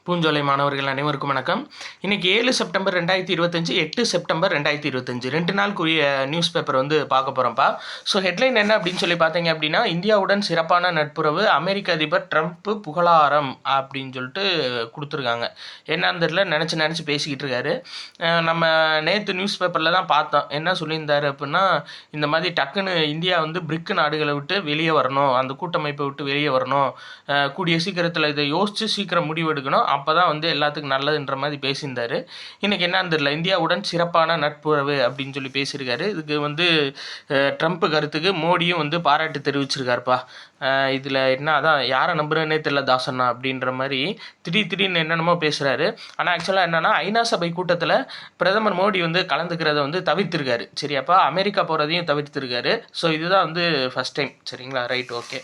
பூஞ்சோலை மாணவர்கள் அனைவருக்கும் வணக்கம். இன்றைக்கி 7 செப்டம்பர் 2025, 8 செப்டம்பர் 2025 2 நாளுக்குரிய நியூஸ் பேப்பர் வந்து பார்க்க போகிறோம்ப்பா. ஸோ ஹெட்லைன் என்ன அப்படின்னு சொல்லி பார்த்தீங்க அப்படின்னா, இந்தியாவுடன் சிறப்பான நட்புறவு, அமெரிக்க அதிபர் ட்ரம்ப் புகழாரம் அப்படின்னு சொல்லிட்டு கொடுத்துருக்காங்க. என்னன்னு தெரியல, நினச்சி பேசிக்கிட்டு இருக்காரு. நம்ம நேற்று நியூஸ் பேப்பரில் தான் பார்த்தோம். என்ன சொல்லியிருந்தாரு அப்படின்னா, இந்த மாதிரி டக்குன்னு இந்தியா வந்து பிரிக் நாடுகளை விட்டு வெளியே வரணும், அந்த கூட்டமைப்பை விட்டு வெளியே வரணும், கூடிய சீக்கிரத்தில் இதை யோசித்து சீக்கிரம் முடிவெடுக்கணும், அப்போ தான் வந்து எல்லாத்துக்கும் நல்லதுன்ற மாதிரி பேசியிருந்தார். இன்றைக்கி என்னன்னு தெரியல, இந்தியாவுடன் சிறப்பான நட்புறவு அப்படின்னு சொல்லி பேசியிருக்காரு. இதுக்கு வந்து ட்ரம்ப் கருத்துக்கு மோடியும் வந்து பாராட்டு தெரிவிச்சிருக்காருப்பா. இதில் என்ன அதான் யாரை நம்புறேன்னே தெரியல தாசண்ணா அப்படின்ற மாதிரி திடீர்னு என்னென்னமோ பேசுகிறாரு. ஆனால் ஆக்சுவலாக என்னென்னா, ஐநா சபை கூட்டத்தில் பிரதமர் மோடி வந்து கலந்துக்கிறத வந்து தவிர்த்திருக்காரு. சரியாப்பா, அமெரிக்கா போகிறதையும் தவிர்த்திருக்காரு. ஸோ இதுதான் வந்து ஃபஸ்ட் டைம். சரிங்களா, ரைட், ஓகே.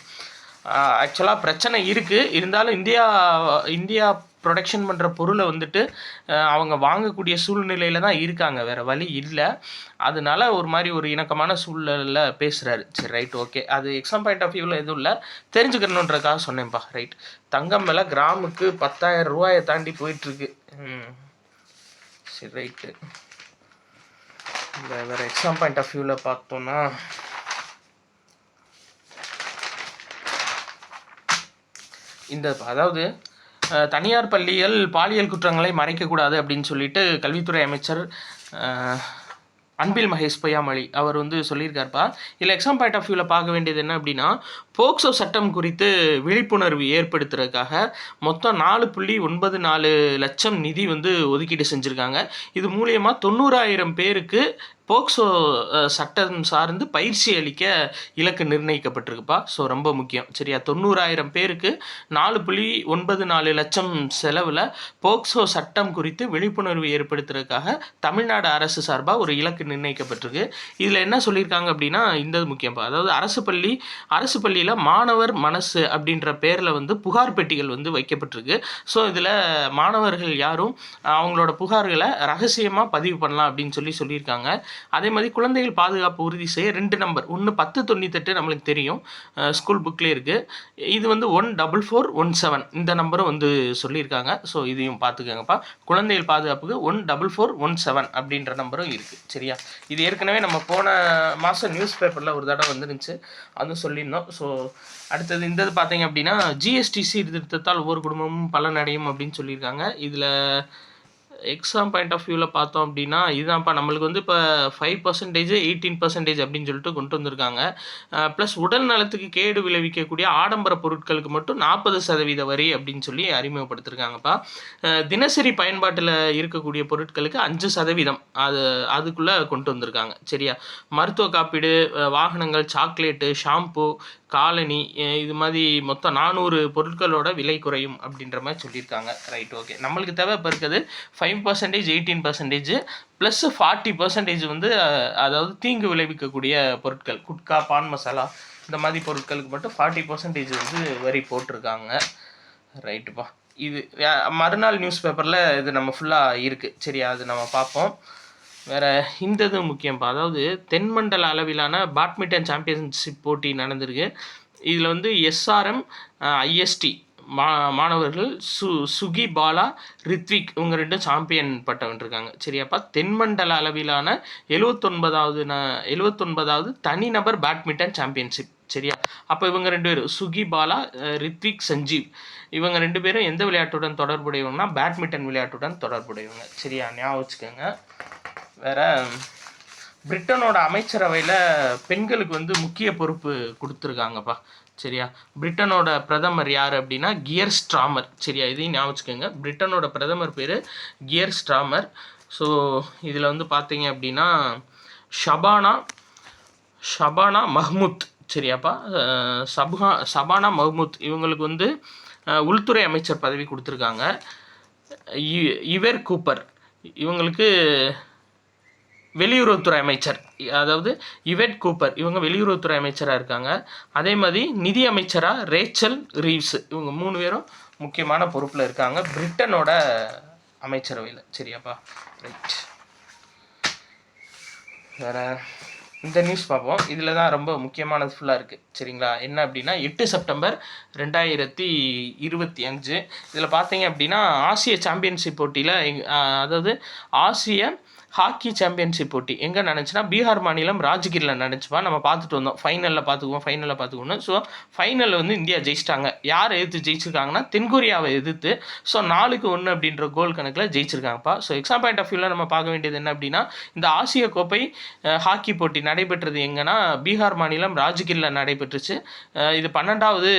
ஆக்சுவலாக பிரச்சனை இருக்குது, இருந்தாலும் இந்தியா ப்ரொடக்ஷன் பண்ணுற பொருளை வந்துட்டு அவங்க வாங்கக்கூடிய சூழ்நிலையில் தான் இருக்காங்க, வேறு வழி இல்லை. அதனால ஒரு மாதிரி ஒரு இணக்கமான சூழ்நிலையில் பேசுகிறாரு. சரி, ரைட், ஓகே. அது எக்ஸாம் பாயிண்ட் ஆஃப் வியூவில் எதுவும் இல்லை, தெரிஞ்சுக்கணுன்றக்காக சொன்னேன்ப்பா. ரைட். தங்கம் விலை கிராமுக்கு 10,000 ரூபாயை தாண்டி போயிட்டுருக்கு. சரி, ரைட்டு. இல்லை, வேறு எக்ஸாம் பாயிண்ட் ஆஃப் வியூவில் பார்த்தோன்னா, இந்த அதாவது தனியார் பள்ளிகள் பாலியல் குற்றங்களை மறைக்கக்கூடாது அப்படின்னு சொல்லிட்டு கல்வித்துறை அமைச்சர் அன்பில் மகேஷ் பொய்யாமொழி அவர் வந்து சொல்லியிருக்காருப்பா. இதில் எக்ஸாம் பாயிண்ட் ஆஃப் வியூவில் பார்க்க வேண்டியது என்ன அப்படின்னா, போக்சோ சட்டம் குறித்து விழிப்புணர்வு ஏற்படுத்துறதுக்காக மொத்தம் 4.94 லட்சம் நிதி வந்து ஒதுக்கீடு செஞ்சுருக்காங்க. இது மூலியமாக 90,000 பேருக்கு போக்சோ சட்டம் சார்ந்து பயிற்சி அளிக்க இலக்கு நிர்ணயிக்கப்பட்டிருக்குப்பா. ஸோ ரொம்ப முக்கியம். சரியா, 90,000 பேருக்கு 4.94 லட்சம் செலவில் போக்சோ சட்டம் குறித்து விழிப்புணர்வு ஏற்படுத்துறதுக்காக தமிழ்நாடு அரசு சார்பாக ஒரு இலக்கு நிர்ணயிக்கப்பட்டிருக்கு. இதில் என்ன சொல்லியிருக்காங்க அப்படின்னா, இந்த முக்கியப்பா, அதாவது அரசு பள்ளியில் மாணவர் மனசு அப்படின்ற பேரில் வந்து புகார் பெட்டிகள் வந்து வைக்கப்பட்டிருக்கு. ஸோ இதில் மாணவர்கள் யாரும் அவங்களோட புகார்களை ரகசியமாக பதிவு பண்ணலாம் அப்படின்னு சொல்லியிருக்காங்க. அதே மாதிரி குழந்தைகள் பாதுகாப்பு உறுதி செய்ய 2 நம்பர், ஒன்று 1098 நம்மளுக்கு தெரியும், ஸ்கூல் புக்லேயே இருக்குது. இது வந்து 14417 இந்த நம்பரும் வந்து சொல்லியிருக்காங்க. ஸோ இதையும் பார்த்துக்கோங்கப்பா. குழந்தைகள் பாதுகாப்புக்கு 14417 அப்படின்ற நம்பரும் இருக்குது. சரியா, இது ஏற்கனவே நம்ம போன மாதம் நியூஸ் பேப்பரில் ஒரு தடவை வந்துருந்துச்சு, அதுவும் சொல்லியிருந்தோம். ஸோ அடுத்தது இந்த இது பார்த்தீங்க அப்படின்னா, ஜிஎஸ்டி சீர்திருத்தத்தால் ஒவ்வொரு குடும்பமும் பலனடையும் அப்படின்னு சொல்லியிருக்காங்க. இதில் எக்ஸாம் பாயிண்ட் ஆஃப் வியூவில் பார்த்தோம் அப்படின்னா, இதுதான்ப்பா நம்மளுக்கு வந்து இப்போ 5%, 18% அப்படின்னு சொல்லிட்டு கொண்டு வந்திருக்காங்க. ப்ளஸ் உடல் நலத்துக்கு கேடு விளைவிக்கக்கூடிய ஆடம்பர பொருட்களுக்கு மட்டும் 40% வரி அப்படின்னு சொல்லி அறிமுகப்படுத்திருக்காங்கப்பா. தினசரி பயன்பாட்டில் இருக்கக்கூடிய பொருட்களுக்கு 5% அதுக்குள்ளே கொண்டு வந்திருக்காங்க. சரியா, மருத்துவ காப்பீடு, வாகனங்கள், சாக்லேட்டு, ஷாம்பு, காலனி, இது மாதிரி மொத்தம் 400 பொருட்களோட விலை குறையும் அப்படின்ற மாதிரி சொல்லியிருக்காங்க. Right, okay. நம்மளுக்கு தேவை இப்போ இருக்குது 5%, 18% ப்ளஸ் 40% வந்து அதாவது தீங்கு விளைவிக்கக்கூடிய பொருட்கள், குட்கா, பான் மசாலா, இந்த மாதிரி பொருட்களுக்கு மட்டும் 40% வந்து வரி போட்டிருக்காங்க. ரைட்டுப்பா. இது மறுநாள் நியூஸ் பேப்பரில் இது நம்ம ஃபுல்லாக இருக்குது. சரியா, அது நம்ம பார்ப்போம். வேறு இந்த இது முக்கியம்ப்பா, அதாவது தென்மண்டல அளவிலான பேட்மிண்டன் சாம்பியன்ஷிப் போட்டி நடந்திருக்கு. இதில் வந்து SRM IST மாணவர்கள் சுகி பாலா, ரித்விக் இவங்க 2 சாம்பியன் பட்டம் வென்றிருக்காங்க. சரியாப்பா, தென்மண்டல அளவிலான 79வது தனிநபர் பேட்மிண்டன் சாம்பியன்ஷிப். சரியா, அப்போ இவங்க 2 பேரும் சுகி பாலா, ரித்விக் சஞ்சீவ், இவங்க 2 பேரும் எந்த விளையாட்டுடன் தொடர்புடையவங்கன்னா பேட்மிண்டன் விளையாட்டுடன் தொடர்புடையவங்க. சரியா, ஞாபகம் வச்சுக்கோங்க. வேறு பிரிட்டனோட அமைச்சரவையில் பெண்களுக்கு வந்து முக்கிய பொறுப்பு கொடுத்துருக்காங்கப்பா. சரியா, பிரிட்டனோட பிரதமர் யார் அப்படின்னா கியர் ஸ்டார்மர். சரியா, இதையும் ஞாபகம் வச்சுக்கோங்க. பிரிட்டனோட பிரதமர் பேர் கியர் ஸ்டார்மர். ஸோ இதில் வந்து பார்த்தீங்க அப்படின்னா ஷபானா மஹ்மூத். சரியாப்பா, ஷபானா மஹ்மூத் இவங்களுக்கு வந்து உள்துறை அமைச்சர் பதவி கொடுத்துருக்காங்க. இவர் கூப்பர் இவங்களுக்கு வெளியுறவுத்துறை அமைச்சர், அதாவது இவெட் கூப்பர் இவங்க வெளியுறவுத்துறை அமைச்சராக இருக்காங்க. அதே மாதிரி நிதி அமைச்சராக ரேச்சல் ரீவ்ஸ், இவங்க 3 பேரும் முக்கியமான பொறுப்பில் இருக்காங்க பிரிட்டனோட அமைச்சரவையில். சரியாப்பா, ரைட். வேறு இந்த நியூஸ் பார்ப்போம். இதில் தான் ரொம்ப முக்கியமானது ஃபுல்லாக இருக்குது சரிங்களா. என்ன அப்படின்னா 8 செப்டம்பர் 2025 இதில் பார்த்தீங்க அப்படின்னா ஆசிய சாம்பியன்ஷிப் போட்டியில் அதாவது ஆசிய ஹாக்கி சாம்பியன்ஷிப் போட்டி எங்கே நடந்துச்சுன்னா பீகார் மாநிலம் ராஜ்கிரில் நடந்துச்சுப்பா. நம்ம பார்த்துட்டு வந்தோம், ஃபைனலில் பார்த்துக்குவோம். ஸோ ஃபைனலில் வந்து இந்தியா ஜெயிச்சிட்டாங்க. யார் எதிர்த்து ஜெயிச்சிருக்காங்கன்னா தென்கொரியாவை எதிர்த்து. ஸோ 4-1 அப்படின்ற கோல் கணக்கில் ஜெயிச்சிருக்காங்கப்பா. ஸோ எக்ஸாம் பாயிண்ட் ஆஃப் வியூவில் நம்ம பார்க்க வேண்டியது என்ன அப்படின்னா இந்த ஆசிய கோப்பை ஹாக்கி போட்டி நடைபெற்றது எங்கன்னா பீகார் மாநிலம் ராஜ்கிரில் நடைபெற்றுச்சு. இது 12வது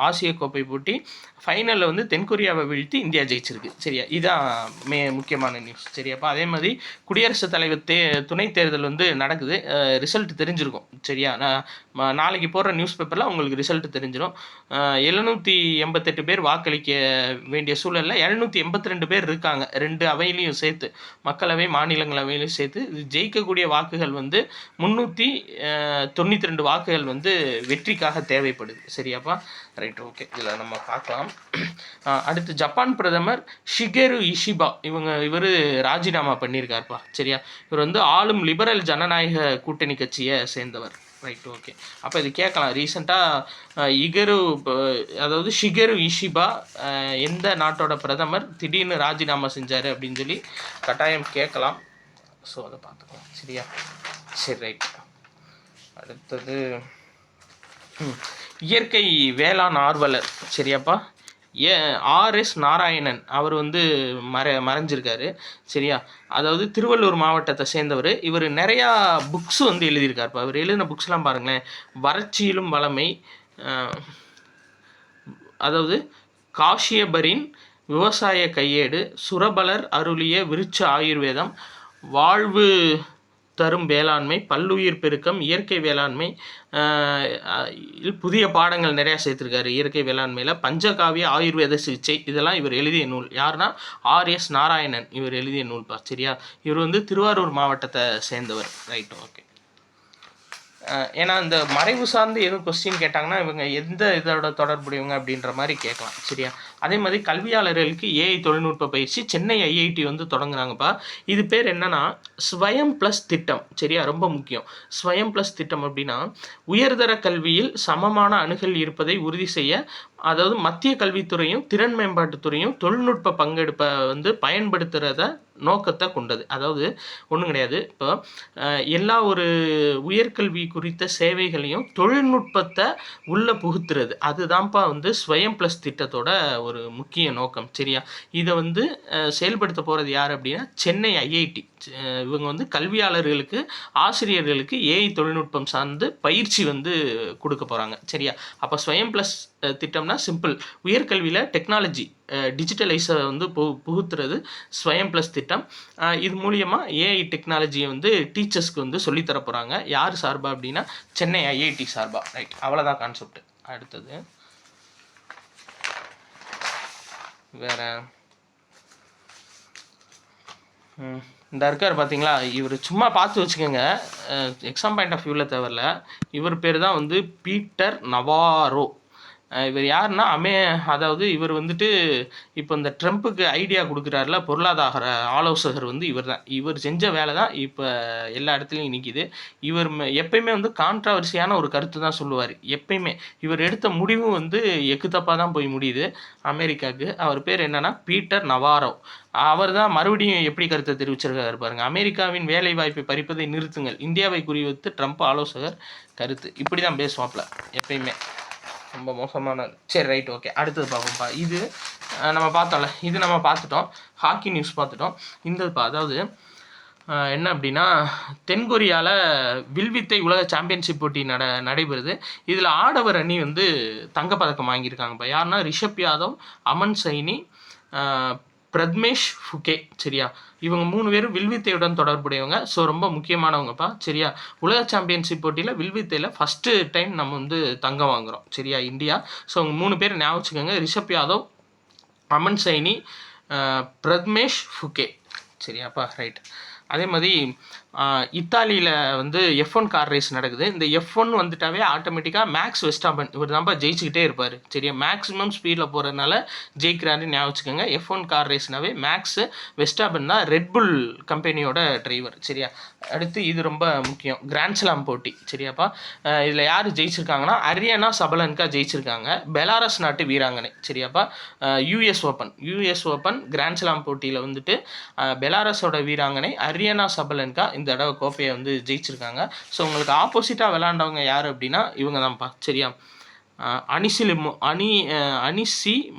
ஆசிய கோப்பை போட்டி. ஃபைனலில் வந்து தென்கொரியாவை வீழ்த்தி இந்தியா ஜெயிச்சிருக்கு சரியா. இதுதான் முக்கியமான நியூஸ் சரியாப்பா. அதே மாதிரி குடியரசுத் தலைவர் துணைத் தேர்தல் வந்து நடக்குது. ரிசல்ட் தெரிஞ்சிருக்கும் சரியா. நாளைக்கு போடுற நியூஸ் பேப்பரில் உங்களுக்கு ரிசல்ட் தெரிஞ்சிடும். 788 பேர் வாக்களிக்க வேண்டிய சூழலில் 782 பேர் இருக்காங்க, 2 அவையிலையும் சேர்த்து, மக்களவை மாநிலங்களவையிலையும் சேர்த்து. இது ஜெயிக்கக்கூடிய வாக்குகள் வந்து 392 வாக்குகள் வந்து வெற்றிக்காக தேவைப்படுது சரியாப்பா. ரைட் ஓகே, இதில் நம்ம பார்க்கலாம். அடுத்து ஜப்பான் பிரதமர் ஷிகேரு இஷிபா இவர் ராஜினாமா பண்ணியிருக்காருப்பா சரியா. இவர் வந்து ஆளும் லிபரல் ஜனநாயக கூட்டணி கட்சியை சேர்ந்தவர். Right okay. அப்போ இது கேட்கலாம், ரீசெண்டாக ஷிகேரு இஷிபா எந்த நாட்டோட பிரதமர் திடீர்னு ராஜினாமா செஞ்சார் அப்படின்னு சொல்லி கட்டாயம் கேட்கலாம். ஸோ அதை பார்த்துக்கலாம் சரியா. சரி ரைட். அடுத்தது இயற்கை வேளாண் ஆர்வலர் சரியாப்பா ஆர்எஸ் நாராயணன் அவர் வந்து மறைஞ்சிருக்காரு சரியா. அதாவது திருவள்ளூர் மாவட்டத்தை சேர்ந்தவர். இவர் நிறையா புக்ஸ் வந்து எழுதியிருக்காருப்பா. அவர் எழுதின புக்ஸ்லாம் பாருங்களேன். வறட்சியிலும் வளமை, அதாவது காஷியபரின் விவசாய கையேடு, சுரபலர் அருளிய விருட்ச ஆயுர்வேதம், வாழ்வு தரும் வேளாண்மை, பல்லுயிர் பெருக்கம், இயற்கை வேளாண்மை, புதிய பாடங்கள் நிறையா சேர்த்துருக்காரு இயற்கை வேளாண்மையில். பஞ்சகாவிய ஆயுர்வேத சிகிச்சை, இதெல்லாம் இவர் எழுதிய நூல். யாருன்னா ஆர்எஸ் நாராயணன் இவர் எழுதிய நூல்பா சரியா. இவர் வந்து திருவாரூர் மாவட்டத்தை சேர்ந்தவர். Right okay. ஏன்னா இந்த மறைவு சார்ந்து எதுவும் கொஸ்டின் கேட்டாங்கன்னா இவங்க எந்த இதோட தொடர்புடையவங்க அப்படின்ற மாதிரி கேட்கலாம் சரியா. அதே மாதிரி கல்வியாளர்களுக்கு ஏஐ தொழில்நுட்ப பயிற்சி சென்னை ஐஐடி வந்து தொடங்குறாங்கப்பா. இது பேர் என்னன்னா ஸ்வயம் ப்ளஸ் திட்டம் சரியா. ரொம்ப முக்கியம். ஸ்வயம் ப்ளஸ் திட்டம் அப்படின்னா உயர்தர கல்வியில் சமமான அணுகல் இருப்பதை உறுதி செய்ய, அதாவது மத்திய கல்வித்துறையும் திறன் மேம்பாட்டுத்துறையும் தொழில்நுட்ப பங்கெடுப்பை வந்து பயன்படுத்துகிறத நோக்கத்தை கொண்டது. அதாவது ஒன்றும் கிடையாது, இப்போ எல்லா ஒரு உயர்கல்வி குறித்த சேவைகளையும் தொழில்நுட்பத்தை உள்ளே புகுத்துறது, அதுதான்ப்பா வந்து ஸ்வயம் ப்ளஸ் திட்டத்தோட ஒரு முக்கிய நோக்கம் சரியா. இதை வந்து செயல்படுத்த போகிறது யார் அப்படின்னா சென்னை ஐஐடி. இவங்க வந்து கல்வியாளர்களுக்கு ஆசிரியர்களுக்கு ஏஐ தொழில்நுட்பம் சார்ந்து பயிற்சி வந்து கொடுக்க போகிறாங்க சரியா. அப்போ ஸ்வயம் ப்ளஸ் திட்டம்னா சிம்பிள், உயர்கல்வியில் டெக்னாலஜி டிஜிட்டலைஸை வந்து புகுத்துறது ஸ்வயம் ப்ளஸ் திட்டம். இது மூலியமாக ஏஐ டெக்னாலஜியை வந்து டீச்சர்ஸ்க்கு வந்து சொல்லித்தர போகிறாங்க. யார் சார்பா அப்படின்னா சென்னை ஐஐடி சார்பா. ரைட், அவ்வளோதான் கான்செப்ட். அடுத்தது வேற இந்த இருக்கார் பார்த்தீங்களா, இவர் சும்மா பார்த்து வச்சுக்கோங்க, எக்ஸாம் பாயிண்ட் ஆஃப் வியூவில் தேவையில்ல. இவர் பேர் தான் வந்து பீட்டர் நவாரோ. இவர் யாருன்னா அதாவது இவர் வந்துட்டு இப்போ இந்த ட்ரம்ப்புக்கு ஐடியா கொடுக்குறாருல பொருளாதார ஆலோசகர் வந்து இவர் தான். இவர் செஞ்ச வேலை தான் இப்போ எல்லா இடத்துலையும் நிற்கிது. இவர் எப்பயுமே வந்து கான்ட்ரவர்சியான ஒரு கருத்து தான் சொல்லுவார் எப்பயுமே. இவர் எடுத்த முடிவும் வந்து எக்குத்தப்பாக தான் போய் முடியுது அமெரிக்காவுக்கு. அவர் பேர் என்னன்னா பீட்டர் நவாரோ. அவர் தான் மறுபடியும் எப்படி கருத்தை தெரிவிச்சிருக்காரு பாருங்க. அமெரிக்காவின் வேலை வாய்ப்பை பறிப்பதை நிறுத்துங்கள், இந்தியாவை குறிவைத்து ட்ரம்ப் ஆலோசகர் கருத்து. இப்படி தான் பேசுவாப்ல எப்பயுமே. ரொம்ப மோசமான. சரி ரைட் ஓகே. அடுத்தது பார்ப்போம்ப்பா. இது நம்ம பார்த்தோம்ல, இது நம்ம பார்த்துட்டோம். ஹாக்கி நியூஸ் பார்த்துட்டோம். அதாவது என்ன அப்படின்னா தென்கொரியாவில் வில்வித்தை உலக சாம்பியன்ஷிப் போட்டி நடைபெறுது. இதில் ஆடவர் அணி வந்து தங்கப்பதக்கம் வாங்கியிருக்காங்கப்பா. யாருன்னா ரிஷப் யாதவ், அமன் சைனி, பிரத்மேஷ் ஃபுகே சரியா. இவங்க 3 பேரும் வில்வித்தையுடன் தொடர்புடையவங்க. ஸோ ரொம்ப முக்கியமானவங்கப்பா சரியா. உலக சாம்பியன்ஷிப் போட்டியில் வில்வித்தையில் ஃபஸ்ட்டு டைம் நம்ம வந்து தங்கம் வாங்குகிறோம் சரியா இந்தியா. ஸோ அவங்க 3 பேர் ஞாபகம் வச்சுக்கோங்க, ரிஷப் யாதவ், அமன் சைனி, பிரத்மேஷ் ஃபுகே சரியாப்பா. ரைட். அதே மாதிரி இத்தாலியில் வந்து F1 கார் ரேஸ் நடக்குது. இந்த F1 வந்துட்டாவே ஆட்டோமேட்டிக்காக மேக்ஸ் வெஸ்டாபன் இவர் தான்ப்பா ஜெயிச்சுக்கிட்டே இருப்பார். சரியா, மேக்ஸிமம் ஸ்பீடில் போகிறதுனால ஜெயிக்கிறாருன்னு ஞாபகம் வச்சுக்கோங்க. F1 கார் ரேஸ்னாவே மேக்ஸ் வெஸ்டாபன் தான் ரெட்புல் கம்பெனியோட டிரைவர். சரியா, அடுத்து இது ரொம்ப முக்கியம், கிராண்ட் ஸ்லாம் போட்டி. சரியாப்பா, இதில் யார் ஜெயிச்சிருக்காங்கன்னா அரியானா சபலன்கா ஜெயிச்சிருக்காங்க, பெலாரஸ் நாட்டு வீராங்கனை. சரியாப்பா, யூஎஸ் ஓப்பன் கிராண்ட் ஸ்லாம் போட்டியில் வந்துட்டு பெலாரஸோட வீராங்கனை அரியானா சபலன்கா இந்த தடவை கோப்பையை வந்து ஜெயிச்சிருக்காங்க. ஸோ உங்களுக்கு ஆப்போசிட்டாக விளாண்டவங்க யார் அப்படின்னா இவங்க தான்ப்பா. சரியா, அனிசி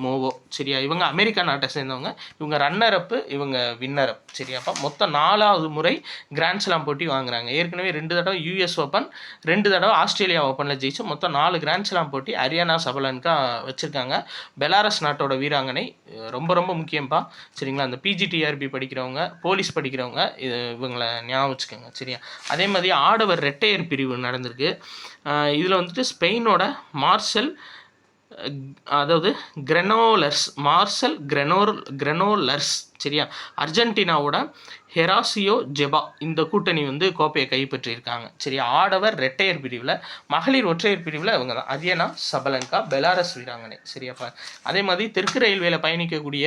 மோவோ. சரியா, இவங்க அமெரிக்கா நாட்டை சேர்ந்தவங்க. இவங்க ரன்னர் அப்பு, இவங்க வின்னர் அப். சரியாப்பா, மொத்தம் 4வது முறை கிராண்ட் ஸ்லாம் போட்டி வாங்குறாங்க. ஏற்கனவே 2 தடவை யூஎஸ் ஓப்பன், 2 தடவை ஆஸ்திரேலியா ஓப்பனில் ஜெயிச்சு மொத்தம் 4 கிராண்ட் ஸ்லாம் போட்டி அரியானா சபலன்கா வச்சுருக்காங்க. பெலாரஸ் நாட்டோட வீராங்கனை ரொம்ப ரொம்ப முக்கியம்ப்பா. சரிங்களா, அந்த பிஜிடிஆர்பி படிக்கிறவங்க, போலீஸ் படிக்கிறவங்க இவங்களை ஞாபகம் வச்சுக்கோங்க. சரியா, அதே மாதிரி ஆடவர் ரெட்டையர் பிரிவு நடந்திருக்கு. இதில் வந்துட்டு ஸ்பெயினோட கிரெனோலர்ஸ். சரியா, அர்ஜென்டினாவோட ஹெராசியோ ஜெபா இந்த கூட்டணி வந்து கோப்பையை கைப்பற்றியிருக்காங்க. சரியா, ஆடவர் ரெட்டையர் பிரிவில். மகளிர் ஒற்றையர் பிரிவில் இவங்க தான் அரியானா சபலன்கா, பெலாரஸ் வீராங்கனை. சரியாப்பா, அதே மாதிரி தெற்கு ரயில்வேல பயணிக்கக்கூடிய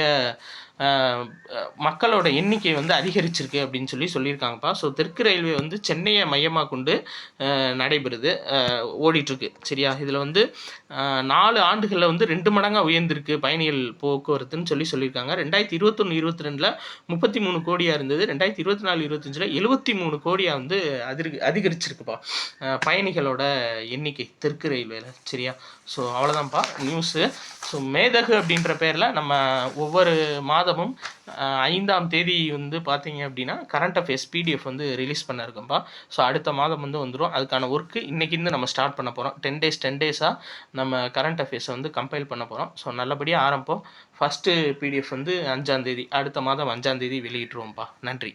மக்களோட எண்ணிக்கை வந்து அதிகரிச்சிருக்கு அப்படின்னு சொல்லியிருக்காங்கப்பா. ஸோ தெற்கு ரயில்வே வந்து சென்னையை மையமாக கொண்டு நடைபெறுது, ஓடிட்டுருக்கு. சரியா, இதில் வந்து 4 ஆண்டுகளில் வந்து 2 மடங்காக உயர்ந்திருக்கு பயணிகள் போக்குவரத்துன்னு சொல்லியிருக்காங்க. 2021-22 33 கோடியாக இருந்தது, 2024-25 73 கோடியாக வந்து அதிகரிச்சிருக்குப்பா பயணிகளோட எண்ணிக்கை தெற்கு ரயில்வேல. சரியா, ஸோ அவ்வளோதான்ப்பா நியூஸு. ஸோ மேதகு அப்படின்ற பேரில் நம்ம ஒவ்வொரு மாதமும் 5ஆம் தேதி வந்து பார்த்தீங்க அப்படின்னா கரண்ட் அஃபேர்ஸ் பிடிஎஃப் வந்து ரிலீஸ் பண்ண இருக்கும்பா. ஸோ அடுத்த மாதம் வந்து வந்துடும். அதுக்கான ஒர்க்கு இன்றைக்கிருந்து நம்ம ஸ்டார்ட் பண்ண போகிறோம். 10 டேஸாக நம்ம கரண்ட் அஃபேர்ஸை வந்து கம்பைல் பண்ண போகிறோம். ஸோ நல்லபடியாக ஆரம்பிப்போம். ஃபஸ்ட்டு பிடிஎஃப் வந்து 5ஆம் தேதி, அடுத்த மாதம் 5ஆம் தேதி வெளியிட்டுருவோம்ப்பா. நன்றி.